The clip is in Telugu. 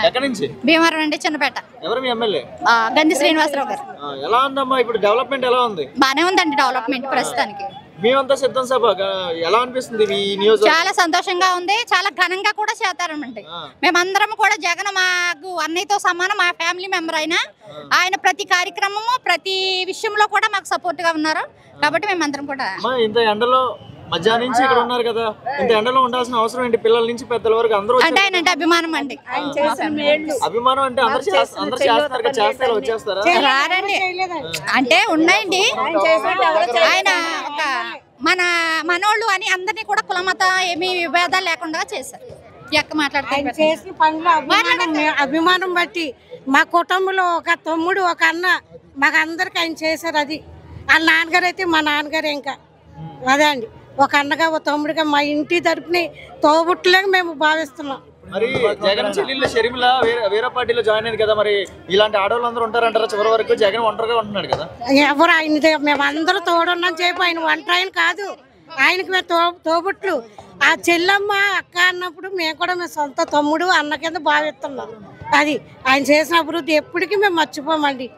ఎక్కడి నుంచి? భీమవరం అండి, చిన్నపేట. ఎవరు మీ ఎమ్మెల్యే? గంధి శ్రీనివాసరావు గారు. ఎలా ఉందమ్మా ఇప్పుడు డెవలప్మెంట్ ఎలా ఉంది? బానే ఉందండి డెవలప్మెంట్ ప్రస్తుతానికి. మేమంతా సిద్ధం సభ ఎలా అనిపిస్తుంది ఈ నియోజకవర్గం? చాలా సంతోషంగా ఉంది, చాలా ఘనంగా కూడా చేస్తారన్నమాట. మేమందరం కూడా జగన్ మాకు అన్నయ్యతో సమానం, మా ఫ్యామిలీ మెంబర్ అయినా ఆయన ప్రతి కార్యక్రమము ప్రతి విషయంలో కూడా మాకు సపోర్ట్ గా ఉన్నారు. కాబట్టి మేమందరం కూడా ఇంత ఎండలో మధ్యాహ్నం నుంచి ఇక్కడ ఉన్నారు కదా, ఇంత ఎండలో ఉండాల్సిన అవసరం ఏంటి? పిల్లల నుంచి పెద్దల వరకు అందరూ అంటే ఆయన అంటే అభిమానం అండి. అభిమానం అంటే అందరు చేస్తారు కదా, చేస్తారు వచ్చేస్తారా? రారండి అంటే ఉన్నాయండి. ఆయన ఒక మనోళ్ళు అని అందరినీ కూడా కులమత ఏమీ విభేదాలు లేకుండా చేశారు. ఆయన చేసిన పనులు అభిమానం బట్టి మా కుటుంబంలో ఒక తమ్ముడు ఒక అన్న మాకు అందరికి ఆయన చేశారు. అది వాళ్ళ నాన్నగారు అయితే మా నాన్నగారు ఇంకా అదే అండి, ఒక అన్నగా ఒక తమ్ముడిగా మా ఇంటి తరపుని తోబుట్టులాగా మేము భావిస్తున్నాం. మరి జగన్ చెల్లెళ్ళు షర్మిల వేరే పార్టీలో జాయిన్ అయింది కదా, మరి ఇలాంటి ఆడవాళ్ళు అందరూ ఉంటారంటారా? చివరి వరకు జగన్ ఒంటరిగా ఉంటున్నాడు కదా. ఎవరు ఆయన మేము అందరూ తోడున్నాం చెప్పి ఆయన ఒంటరి ఆయన కాదు, ఆయనకి మేము తోబుట్లు. ఆ చెల్లమ్మ అక్క అన్నప్పుడు మేము కూడా మేము సొంత తమ్ముడు అన్న కింద భావిస్తున్నాం. అది ఆయన చేసిన అభివృద్ధి ఎప్పటికీ మేము మర్చిపోమండి.